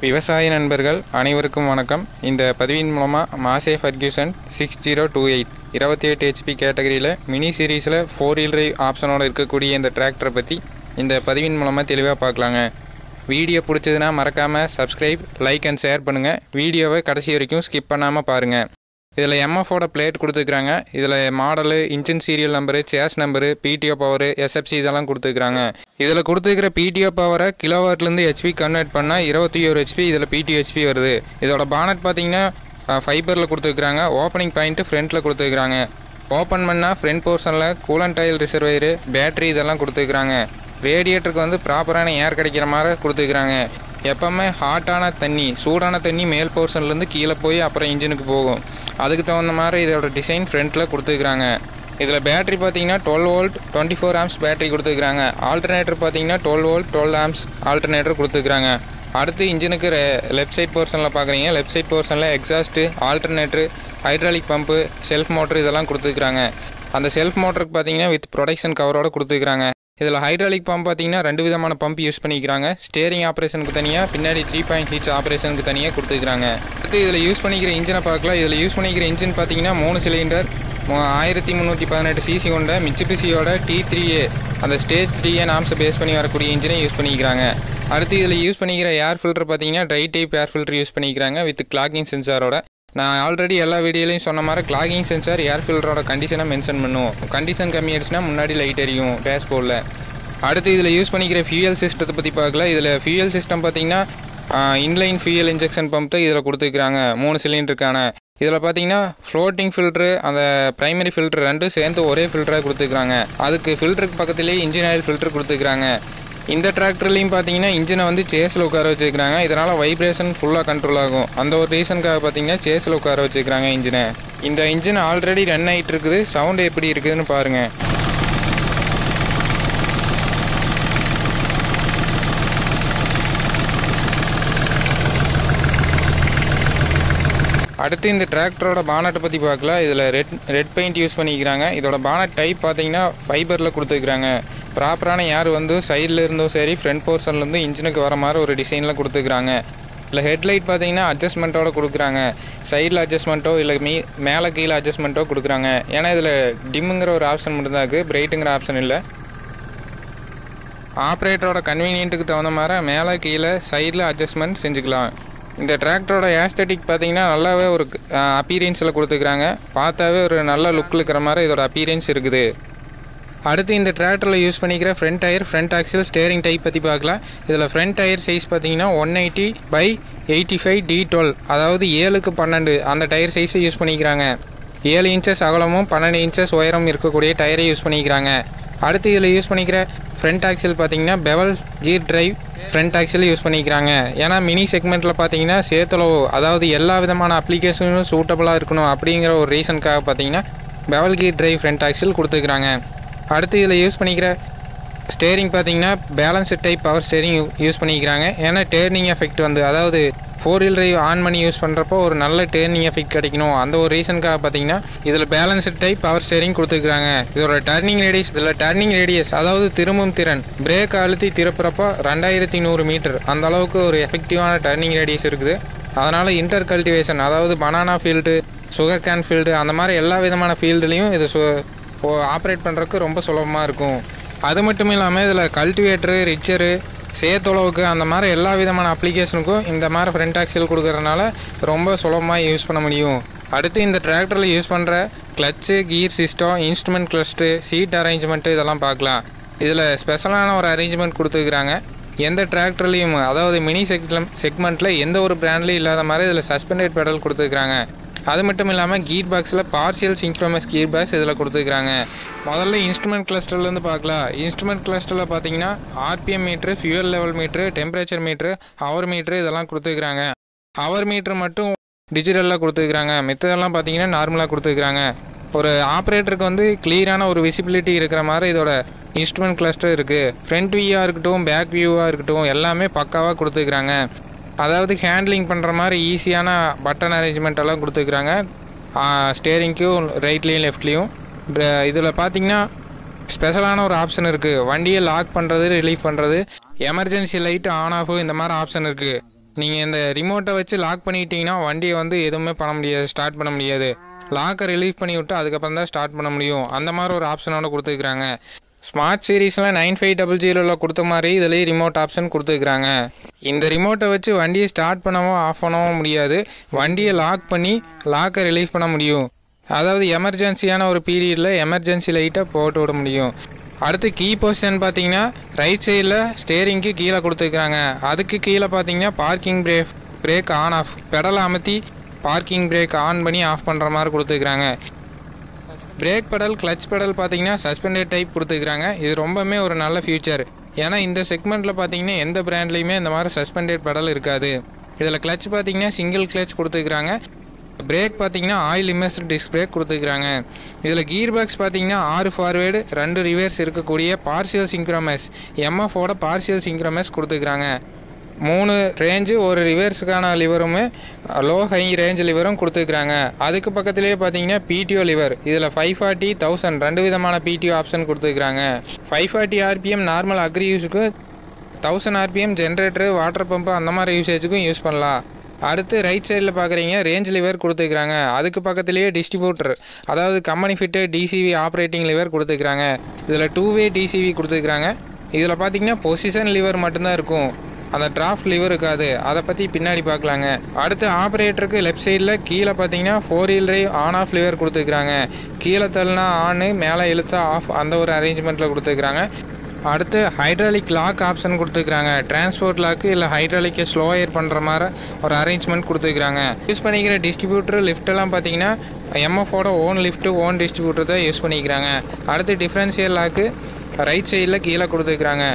விவசாய நண்பர்கள் அனைவருக்கும் வணக்கம். இந்த பதிவின் மூலமாக மாசே ஃபர்கியூசன் 6028 28 HP கேட்டகரியில் மினி சீரீஸில் 4-wheel drive ஆப்ஷனோடு இருக்கக்கூடிய இந்த டிராக்டரை பற்றி இந்த பதிவின் மூலமாக தெளிவாக பார்க்கலாங்க. வீடியோ பிடிச்சதுன்னா மறக்காமல் சப்ஸ்கிரைப், லைக் அண்ட் ஷேர் பண்ணுங்கள். வீடியோவை கடைசி வரைக்கும் ஸ்கிப் பண்ணாமல் பாருங்கள். இதில் எம்எஃபோட பிளேட் கொடுத்துருக்குறாங்க. இதில் model, engine serial number, chassis number, PTO power, SFC இதெல்லாம் கொடுத்துருக்குறாங்க. இதில் கொடுத்துருக்கிற பிடிஓ பவரை கிலோவாட்லேருந்து ஹெச்பி கன்வெர்ட் பண்ணால் 21 ஹெச்பி, இதில் பிடிஓ ஹெச்பி வருது. இதோட பானட் பார்த்தீங்கன்னா ஃபைபரில் கொடுத்துருக்குறாங்க. ஓப்பனிங் பாயிண்ட்டு ஃப்ரண்ட்டில் கொடுத்துருக்குறாங்க. ஓப்பன் பண்ணால் ஃப்ரண்ட் போர்ஷனில் கூலண்ட் ஆயில் ரிசர்வேரு, பேட்ரி இதெல்லாம் கொடுத்துருக்குறாங்க. ரேடியேட்டருக்கு வந்து ப்ராப்பரான ஏர் கிடைக்கிற மாதிரி கொடுத்துருக்குறாங்க. எப்போவுமே ஹாட்டான தண்ணி, சூடான தண்ணி மேல் போர்ஷன்லேருந்து கீழே போய் அப்புறம் இன்ஜினுக்கு போகும். அதுக்கு தகுந்த மாதிரி இதோட டிசைன் ஃப்ரண்ட்டில் கொடுத்துருக்குறாங்க. இதில் பேட்ரி பார்த்தீங்கன்னா 12 வோல்ட் 24 ஆம்ஸ் பேட்ரி கொடுத்துருக்குறாங்க. ஆல்டர்னேட்டர் பார்த்தீங்கன்னா 12 வோல்ட் 12 ஆம்ஸ் ஆல்டர்னேட்டர் கொடுத்துருக்குறாங்க. அடுத்து இன்ஜினுக்கு லெஃப்ட் சைட் போர்ஷனில் பார்க்குறீங்க. லெஃப்ட் சைட் போர்ஷனில் exhaust, alternator, hydraulic pump, self motor இதெல்லாம் கொடுத்துருக்குறாங்க. அந்த செல்ஃப் மோட்டருக்கு பார்த்தீங்கன்னா வித் ப்ரொடக்ஷன் கவரோடு கொடுத்துருக்குறாங்க. இதில் ஹைட்ராலிக் பம்ப் பார்த்தீங்கன்னா 2 விதமான பம்ப் யூஸ் பண்ணிக்கிறாங்க. ஸ்டேரிங் ஆப்ரேஷனுக்கு தனியாக, பின்னாடி 3 பாயிண்ட் ஹீட்ஸ் ஆப்ரேஷனுக்கு தனியாக கொடுத்துருக்குறாங்க. அடுத்து இதில் யூஸ் பண்ணிக்கிற இன்ஜினை பார்க்கலாம். இதில் யூஸ் பண்ணிக்கிற இன்ஜின் பார்த்தீங்கன்னா 3 சிலிண்டர் 1318 சிசி கொண்ட மிட்சுபிஷியோட T3A அந்த ஸ்டேஜ் 3A நாம்ஸை பேஸ் பண்ணி வரக்கூடிய இன்ஜினை யூஸ் பண்ணிக்கிறாங்க. அடுத்து இதில் யூஸ் பண்ணிக்கிற ஏர் ஃபில்டர் பார்த்தீங்கன்னா try type air filter use பண்ணிக்கிறாங்க வித் கிளாக்கிங் சென்சாரோட. நான் ஆல்ரெடி எல்லா வீடியோலையும் சொன்ன மாதிரி கிளாக்கிங் சென்சார் ஏர் ஃபில்டரோட கண்டிஷனை மென்ஷன் பண்ணுவோம். கண்டிஷன் கம்மியாயிடுச்சுன்னா முன்னாடி லைட் எரியும் டேஷ்போர்டில். அடுத்து இதில் யூஸ் பண்ணிக்கிற ஃபியூயல் சிஸ்டத்தை பற்றி பார்க்கலாம். இதில் ஃபியூயல் சிஸ்டம் பார்த்தீங்கன்னா இன்லைன் ஃபியூயல் இன்ஜெக்ஷன் பம்ப் தான் இதில் கொடுத்துருக்குறாங்க 3 சிலிண்டருக்கான. இதில் பார்த்தீங்கன்னா ஃப்ளோட்டிங் ஃபில்ட்ரு, அந்த ப்ரைமரி ஃபில்ட்ரு ரெண்டும் சேர்ந்து ஒரே ஃபில்டராக கொடுத்துருக்குறாங்க. அதுக்கு ஃபில்டருக்கு பக்கத்துலேயே இன்ஜின் ஆயில் ஃபில்ட்ரு கொடுத்துருக்குறாங்க. இந்த டிராக்டர்லையும் பார்த்தீங்கன்னா இன்ஜினை வந்து சேஸில் உட்கார வச்சுருக்காங்க. இதனால் வைப்ரேஷன் ஃபுல்லாக கண்ட்ரோல் ஆகும். அந்த ஒரு ரீசனுக்காக பார்த்தீங்கன்னா சேஸில் உட்கார வச்சுருக்காங்க இன்ஜினை. இந்த இன்ஜின் ஆல்ரெடி ரன் ஆகிட்டு இருக்குது. சவுண்டு எப்படி இருக்குதுன்னு பாருங்கள். அடுத்து இந்த டிராக்டரோட பானட்டை பற்றி பார்க்கலாம். இதில் ரெட் பெயிண்ட் யூஸ் பண்ணிக்கிறாங்க. இதோட பானட் டைப் பார்த்தீங்கன்னா ஃபைபரில் கொடுத்துருக்குறாங்க. ப்ராப்பரான ஏர் வந்து சைடில் இருந்தும் சரி ஃப்ரண்ட் போர்ஷன்லேருந்து இன்ஜினுக்கு வர மாதிரி ஒரு டிசைனில் கொடுத்துருக்குறாங்க. இல்லை ஹெட்லைட் பார்த்தீங்கன்னா அட்ஜஸ்ட்மெண்ட்டோட கொடுக்குறாங்க. சைடில் அட்ஜஸ்ட்மெண்ட்டோ இல்லை மேலே கீழே அட்ஜஸ்ட்மெண்ட்டோ கொடுக்குறாங்க. ஏன்னா இதில் டிம்முங்கிற ஒரு ஆப்ஷன் மட்டும்தான் இருக்குது, பிரைட்டுங்கிற ஆப்ஷன் இல்லை. ஆப்ரேட்டரோட கன்வீனியன்ட்டுக்கு தகுந்த மாதிரி மேலே கீழே சைடில் அட்ஜஸ்ட்மெண்ட் செஞ்சுக்கலாம். இந்த டிராக்டரோட ஏஸ்தட்டிக் பார்த்தீங்கன்னா நல்லாவே ஒரு அப்பீரியன்ஸில் கொடுத்துருக்குறாங்க. பார்த்தாவே ஒரு நல்ல லுக்கில் இருக்கிற மாதிரி இதோட அப்பீரியன்ஸ் இருக்குது. அடுத்து இந்த டிராக்டரில் யூஸ் பண்ணிக்கிற front tyre, front axle, steering type பற்றி பார்க்கலாம். இதில் ஃப்ரண்ட் டயர் சைஸ் பார்த்தீங்கன்னா 180/85 D12, அதாவது 7x12 அந்த டயர் சைஸை யூஸ் பண்ணிக்கிறாங்க. 7 இன்ச்சஸ் அகலமும் 12 இன்ச்சஸ் உயரம் இருக்கக்கூடிய டயரை யூஸ் பண்ணிக்கிறாங்க. அடுத்து இதில் யூஸ் பண்ணிக்கிற ஃப்ரண்ட் ஆக்சில் பார்த்தீங்கன்னா bevel gear drive front axle use பண்ணிக்கிறாங்க. ஏன்னா மினி செக்மெண்ட்டில் பார்த்தீங்கன்னா சேத்துலவோ, அதாவது எல்லா விதமான அப்ளிகேஷனும் சூட்டபுளாக இருக்கணும் அப்படிங்கிற ஒரு ரீசனுக்காக பார்த்தீங்கன்னா bevel gear drive front axle கொடுத்துருக்குறாங்க. அடுத்து இதில் யூஸ் பண்ணிக்கிற ஸ்டேரிங் பார்த்தீங்கன்னா balanced type power steering use பண்ணிக்கிறாங்க. ஏன்னா டேர்னிங் எஃபெக்ட் வந்து, அதாவது 4-wheel drive ஆன் பண்ணி யூஸ் பண்ணுறப்போ ஒரு நல்ல டேர்னிங் எஃபெக்ட் கிடைக்கணும். அந்த ஒரு ரீசனுக்காக பார்த்தீங்கன்னா இதில் பேலன்ஸ்டு டைப் பவர் ஸ்டேரிங் கொடுத்துருக்குறாங்க. இதோட டர்னிங் ரேடியஸ் அதாவது திரும்பும் திறன், பிரேக் அழுத்தி திருப்புறப்போ 2100 மீட்டர் அந்த அளவுக்கு ஒரு எஃபெக்டிவான டர்னிங் ரேடியஸ் இருக்குது. அதனால் இன்டர் கல்டிவேஷன், அதாவது banana field, sugar cane field, அந்த மாதிரி எல்லா விதமான ஃபீல்டுலேயும் இது ஆப்ரேட் பண்ணுறதுக்கு ரொம்ப சுலபமாக இருக்கும். அது மட்டும் இல்லாமல் இதில் கல்டிவேட்டரு, ரிச்சரு, சேத்தொளவுக்கு அந்த மாதிரி எல்லா விதமான அப்ளிகேஷனுக்கும் இந்த மாதிரி ஃப்ரண்ட் ஆக்சில் கொடுக்கறதுனால ரொம்ப சுலபமாக யூஸ் பண்ண முடியும். அடுத்து இந்த டிராக்டரில் யூஸ் பண்ணுற கிளச்சு, கீர் சிஸ்டம், இன்ஸ்ட்ருமெண்ட் கிளஸ்ட்ரு, சீட் அரேஞ்ச்மெண்ட்டு இதெல்லாம் பார்க்கலாம். இதில் ஸ்பெஷலான ஒரு அரேஞ்ச்மெண்ட் கொடுத்துருக்குறாங்க. எந்த டிராக்டர்லேயும், அதாவது மினி செக்மெண்ட்டில் எந்த ஒரு பிராண்ட்லேயும் இல்லாத மாதிரி இதில் சஸ்பெண்டட் பெடல் கொடுத்துருக்குறாங்க. அது மட்டும் இல்லாமல் கீர் பாக்ஸில் பார்ஷியல் சிங்க்ரோனஸ் கீர் பாக்ஸ் இதில் கொடுத்துருக்குறாங்க. முதல்ல இன்ஸ்ட்ருமெண்ட் கிளஸ்டர்லேருந்து பார்க்கலாம். இன்ஸ்ட்ருமெண்ட் கிளஸ்டரில் பார்த்தீங்கன்னா RPM meter, fuel level meter, temperature meter, hour meter இதெல்லாம் கொடுத்துருக்குறாங்க. ஹவர் மீட்ரு மட்டும் டிஜிட்டலில் கொடுத்துருக்குறாங்க. மித்ததெல்லாம் பார்த்தீங்கன்னா நார்மலாக கொடுத்துருக்குறாங்க. ஒரு ஆப்ரேட்டருக்கு வந்து கிளியரான ஒரு விசிபிலிட்டி இருக்கிற மாதிரி இதோட இன்ஸ்ட்ருமெண்ட் கிளஸ்டர் இருக்குது. ஃப்ரண்ட் வியூவாக இருக்கட்டும், பேக் வியூவாக இருக்கட்டும் எல்லாமே பக்காவாக கொடுத்துருக்குறாங்க. அதாவது ஹேண்ட்லிங் பண்ணுற மாதிரி ஈஸியான பட்டன் அரேஞ்ச்மெண்ட் எல்லாம் கொடுத்துருக்குறாங்க. ஸ்டேரிங்க்கும் ரைட்லேயும் லெஃப்ட்லேயும். இதில் பார்த்தீங்கன்னா ஸ்பெஷலான ஒரு ஆப்ஷன் இருக்குது. வண்டியை லாக் பண்ணுறது, ரிலீஃப் பண்ணுறது, எமர்ஜென்சி லைட்டு ஆன் ஆஃப் இந்த மாதிரி ஆப்ஷன் இருக்குது. நீங்கள் இந்த ரிமோட்டை வச்சு லாக் பண்ணிட்டீங்கன்னா வண்டியை வந்து எதுவுமே பண்ண முடியாது, ஸ்டார்ட் பண்ண முடியாது. லாக்கை ரிலீஃப் பண்ணி விட்டு அதுக்கப்புறம் தான் ஸ்டார்ட் பண்ண முடியும். அந்த மாதிரி ஒரு ஆப்ஷனோட கொடுத்துருக்குறாங்க. ஸ்மார்ட் சீரீஸில் 9500 கொடுத்த மாதிரி இதுலேயும் ரிமோட் ஆப்ஷன் கொடுத்துருக்குறாங்க. இந்த ரிமோட்டை வச்சு வண்டியை ஸ்டார்ட் பண்ணவும் ஆஃப் பண்ணவும் முடியாது. வண்டியை லாக் பண்ணி லாக்கை ரிலீஃப் பண்ண முடியும். அதாவது எமர்ஜென்சியான ஒரு பீரியடில் எமர்ஜென்சி லைட்டை போட்டு விட முடியும். அடுத்து கீ பொசிஷன் பார்த்தீங்கன்னா ரைட் சைடில் ஸ்டேரிங்க்கு கீழே கொடுத்துருக்குறாங்க. அதுக்கு கீழே பார்த்தீங்கன்னா பார்க்கிங் பிரேக் ஆன் ஆஃப், பெடலை அமர்த்தி பார்க்கிங் பிரேக் ஆன் பண்ணி ஆஃப் பண்ணுற மாதிரி கொடுத்துருக்குறாங்க. பிரேக் பெடல், கிளச் பெடல் பார்த்தீங்கன்னா சஸ்பெண்டட் டைப் கொடுத்துருக்குறாங்க. இது ரொம்பவுமே ஒரு நல்ல ஃபியூச்சர். ஏன்னா இந்த செக்மெண்ட்டில் பார்த்தீங்கன்னா எந்த பிராண்ட்லேயுமே இந்த மாதிரி சஸ்பெண்டட் பெடல் இருக்காது. இதில் கிளச் பார்த்தீங்கன்னா சிங்கிள் கிளச் கொடுத்துருக்குறாங்க. பிரேக் பார்த்தீங்கன்னா ஆயில் இம்மர்ஸ்டு டிஸ்க் பிரேக் கொடுத்துருக்குறாங்க. இதில் கீர் பாக்ஸ் பார்த்தீங்கன்னா 6 ஃபார்வேர்டு 2 ரிவர்ஸ் இருக்கக்கூடிய பார்ஷியல் சிங்க்ரோமஸ், எம்எஃபோட பார்ஷியல் சிங்க்ரோமஸ் கொடுத்துருக்குறாங்க. 3 ரேஞ்சு, ஒரு ரிவர்ஸுக்கான லிவரும் லோ ஹை ரேஞ்ச் லிவரும் கொடுத்துருக்குறாங்க. அதுக்கு பக்கத்துலேயே பார்த்தீங்கன்னா பிடிஓ லிவர். இதில் 540, 1000 2 விதமான பிடிஓ ஆப்ஷன் கொடுத்துருக்குறாங்க. 540 ஆர்பிஎம் நார்மல் அக்ரி யூஸுக்கு, 1000 ஆர்பிஎம் ஜென்ரேட்டரு, வாட்டர் பம்பு அந்த மாதிரி யூசேஜுக்கும் யூஸ் பண்ணலாம். அடுத்து ரைட் சைடில் பார்க்குறீங்க ரேஞ்ச் லிவர் கொடுத்துருக்குறாங்க. அதுக்கு பக்கத்துலேயே டிஸ்ட்ரிபியூட்டர், அதாவது company fit DCV operating lever கொடுத்துருக்குறாங்க. இதில் 2-வே டிசிவி கொடுத்துருக்குறாங்க. இதில் பார்த்தீங்கன்னா பொசிஷன் லிவர் மட்டும்தான் இருக்கும், அந்த டிராஃப்ட் லிவர் இருக்காது. அதை பற்றி பின்னாடி பார்க்கலாங்க. அடுத்து ஆப்ரேட்டருக்கு லெஃப்ட் சைடில் கீழே பார்த்தீங்கன்னா 4 wheel drive on off lever கொடுத்துருக்குறாங்க. கீழே தள்ளினா ஆனு, மேலே இழுத்தா ஆஃப், அந்த ஒரு அரேஞ்ச்மெண்ட்டில் கொடுத்துருக்குறாங்க. அடுத்து ஹைட்ராலிக் லாக் ஆப்ஷன் கொடுத்துருக்குறாங்க. டிரான்ஸ்போர்ட் லாக்கு இல்லை ஹைட்ராலிக்கை ஸ்லோயர் பண்ணுற மாதிரி ஒரு அரேஞ்ச்மெண்ட் கொடுத்துருக்குறாங்க. யூஸ் பண்ணிக்கிற டிஸ்ட்ரிபியூட்டர் லிஃப்ட்டெல்லாம் பார்த்தீங்கன்னா எம்எஃபோட ஓன் லிஃப்ட்டு, ஓன் டிஸ்ட்ரிபியூட்டர் தான் யூஸ் பண்ணிக்கிறாங்க. அடுத்து டிஃப்ரென்ஷியல் லாக்கு ரைட் சைடில் கீழே கொடுத்துருக்குறாங்க.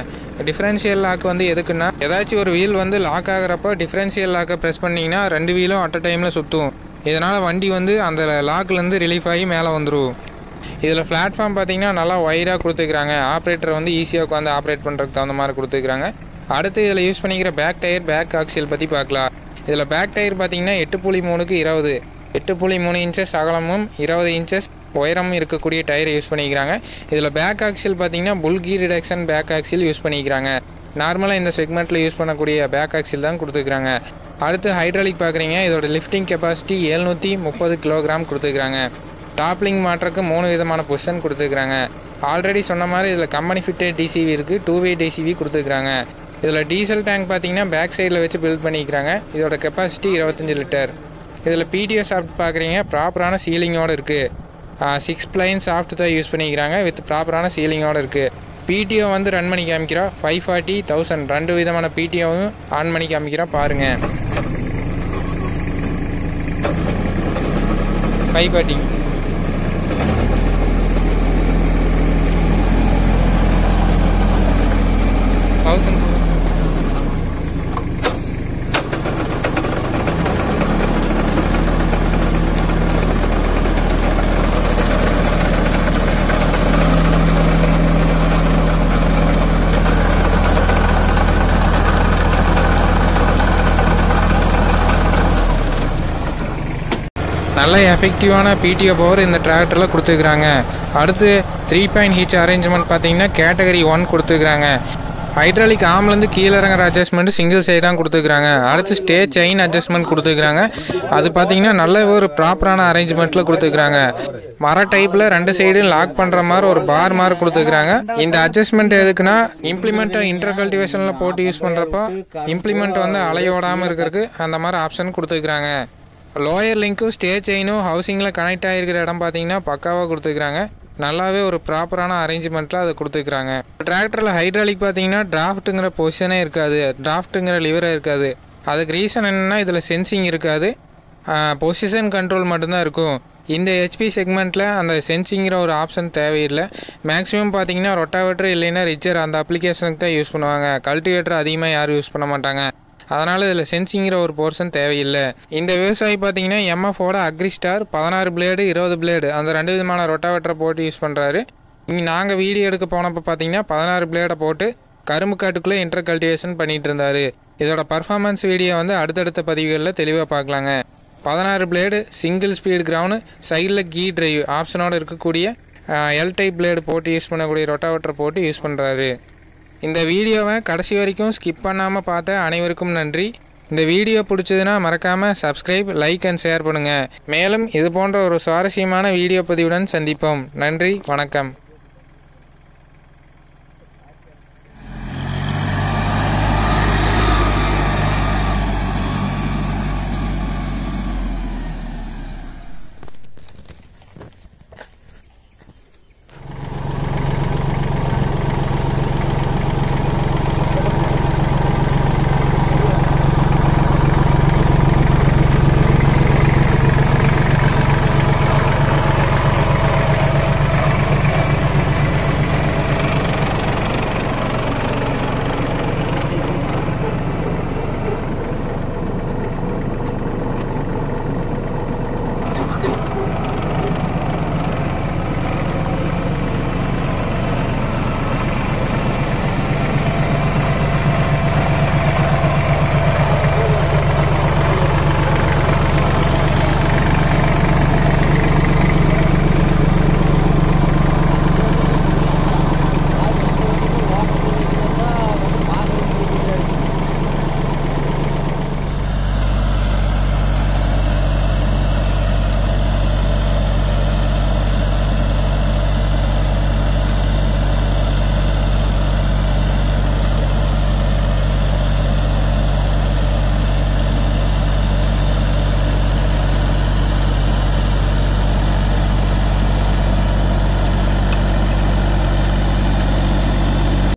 டிஃப்ரென்ஷியல் லாக் வந்து எதுக்குன்னா, ஏதாச்சும் ஒரு வீல் வந்து லாக் ஆகிறப்போ டிஃப்ரென்ஷியல் லாக்கை ப்ரெஸ் பண்ணிங்கன்னா 2 வீலும் அட் அ டைமில் சுற்றும். இதனால் வண்டி வந்து அந்த லாக்லேருந்து ரிலீஃப் ஆகி மேலே வந்துடும். இதில் பிளாட்ஃபார்ம் பார்த்தீங்கன்னா நல்லா வைடாக கொடுத்துருக்குறாங்க. ஆப்ரேட்டரை வந்து ஈஸியாக உட்காந்து ஆப்ரேட் பண்ணுறதுக்கு தகுந்த மாதிரி கொடுத்துருக்குறாங்க. அடுத்து இதில் யூஸ் பண்ணிக்கிற பேக் டயர், பேக் ஆக்சில் பற்றி பார்க்கலாம். இதில் பேக் டயர் பார்த்தீங்கன்னா 8.3க்கு 20, 8.3 இன்ச்சஸ் அகலமும் 20 இன்ச்சஸ் உயரமும் இருக்கக்கூடிய டயர் யூஸ் பண்ணிக்கிறாங்க. இதில் பேக் ஆக்சில் பார்த்தீங்கன்னா புல்கி ரிடக்ஷன் பேக் ஆக்சில் யூஸ் பண்ணிக்கிறாங்க. நார்மலாக இந்த செக்மெண்ட்டில் யூஸ் பண்ணக்கூடிய பேக் ஆக்சில் தான் கொடுத்துருக்குறாங்க. அடுத்து ஹைட்ராலிக் பார்க்குறீங்க. இதோட லிஃப்டிங் கெப்பாசிட்டி 730 கிலோகிராம் கொடுத்துருக்குறாங்க. டாப்லிங் மாற்றக்கு 3 விதமான பொசிஷன் கொடுத்துருக்குறாங்க. ஆல்ரெடி சொன்ன மாதிரி இதில் கம்பெனி ஃபிட்டட் டிசிவி இருக்குது, 2-வே டிசிவி கொடுத்துருக்குறாங்க. இதில் டீசல் டேங்க் பார்த்தீங்கன்னா பேக் சைடில் வச்சு பில்ட் பண்ணிக்கிறாங்க. இதோட கெப்பாசிட்டி 25 லிட்டர். இதில் பிடிஓ சாஃப்ட் பார்க்குறீங்க, ப்ராப்பரான சீலிங்கோடு இருக்குது. 6 பிளைன் சாஃப்ட் தான் யூஸ் பண்ணிக்கிறாங்க, வித் ப்ராப்பரான சீலிங்கோடு இருக்குது. பிடிஓ வந்து ரன் பண்ணி காமிக்கிறா. 540, 1000 2 விதமான பிடிஓவும் ஆன் பண்ணி காமிக்கிறா பாருங்கள். 540 1000. நல்ல எஃபெக்டிவான பிடிஓ பவர் இந்த டிராக்டரில் கொடுத்துருக்குறாங்க. அடுத்து 3 பாயிண்ட் ஹீச் அரேஞ்ச்மெண்ட் பார்த்தீங்கன்னா கேட்டகரி 1 கொடுத்துருக்குறாங்க. ஹைட்ராலிக் ஆம்லேருந்து கீழே இறங்குற அட்ஜஸ்ட்மெண்ட் சிங்கிள் சைடாக கொடுத்துருக்காங்க. அடுத்து ஸ்டே செயின் அட்ஜஸ்ட்மெண்ட் கொடுத்துருக்காங்க. அது பார்த்தீங்கன்னா நல்ல ஒரு ப்ராப்பரான அரேஞ்ச்மெண்ட்டில் கொடுத்துருக்காங்க. மர டைப்பில் 2 சைடும் லாக் பண்ணுற மாதிரி ஒரு பார் மாதிரி கொடுத்துருக்காங்க. இந்த அட்ஜஸ்ட்மெண்ட் எதுக்குன்னா இம்ப்ளிமெண்ட்டை இன்டர் கல்டிவேஷனில் போட்டு யூஸ் பண்ணுறப்போ இம்ப்ளிமெண்ட் வந்து அலையோடாமல் இருக்கிறதுக்கு அந்த மாதிரி ஆப்ஷன் கொடுத்துருக்காங்க. லோயர் லிங்க்கும் ஸ்டே செயினும் ஹவுசிங்கில் கனெக்ட் ஆகிருக்கிற இடம் பார்த்தீங்கன்னா பக்காவாக கொடுத்துருக்காங்க. நல்லாவே ஒரு ப்ராப்பரான அரேஞ்ச்மெண்ட்டில் அதை கொடுத்துருக்குறாங்க. டிராக்டரில் ஹைட்ராலிக் பார்த்தீங்கன்னா டிராஃப்ட்டுங்கிற பொசிஷனே இருக்காது, டிராஃப்ட்டுங்கிற லிவரே இருக்காது. அதுக்கு ரீசன் என்னென்னா இதில் சென்சிங் இருக்காது, பொசிஷன் கண்ட்ரோல் மட்டும்தான் இருக்கும். இந்த ஹெச்பி செக்மெண்ட்டில் அந்த சென்சிங்கிற ஒரு ஆப்ஷன் தேவையில்லை. மேக்ஸிமம் பார்த்தீங்கன்னா ரொட்டாவேட்டர் இல்லைன்னா ரிச்சர் அந்த அப்ளிகேஷனுக்கு தான் யூஸ் பண்ணுவாங்க. கல்டிவேட்டர் அதிகமாக யாரும் யூஸ் பண்ண மாட்டாங்க. அதனால் இதில் சென்சிங்கிற ஒரு போர்ஷன் தேவையில்லை. இந்த விவசாயி பார்த்தீங்கன்னா எம்எஃபோட அக்ரிஸ்டார் 16 பிளேடு 20 பிளேடு அந்த 2 விதமான ரொட்டாவேட்டரை போட்டு யூஸ் பண்ணுறாரு. இங்கே நாங்கள் வீடியோ எடுக்க போனப்போ பார்த்தீங்கன்னா 16 பிளேடை போட்டு கரும்பு காட்டுக்குள்ளே இன்டர் கல்டிவேஷன் பண்ணிகிட்டு இருந்தார். இதோட பர்ஃபார்மன்ஸ் வீடியோ வந்து அடுத்தடுத்த பதிவுகளில் தெளிவாக பார்க்கலாங்க. 16 பிளேடு சிங்கிள் ஸ்பீடு கிரவுண்டு சைடில் கீ டிரைவ் ஆப்ஷனோடு இருக்கக்கூடிய எல் டைப் பிளேடு போட்டு யூஸ் பண்ணக்கூடிய ரொட்டாவேட்டரை போட்டு யூஸ் பண்ணுறாரு. இந்த வீடியோவை கடைசி வரைக்கும் ஸ்கிப் பண்ணாமல் பார்த்த அனைவருக்கும் நன்றி. இந்த வீடியோ பிடிச்சதுன்னா மறக்காமல் சப்ஸ்கிரைப், லைக் அண்ட் ஷேர் பண்ணுங்கள். மேலும் இது போன்ற ஒரு சுவாரஸ்யமான வீடியோ பதிவுடன் சந்திப்போம். நன்றி, வணக்கம்.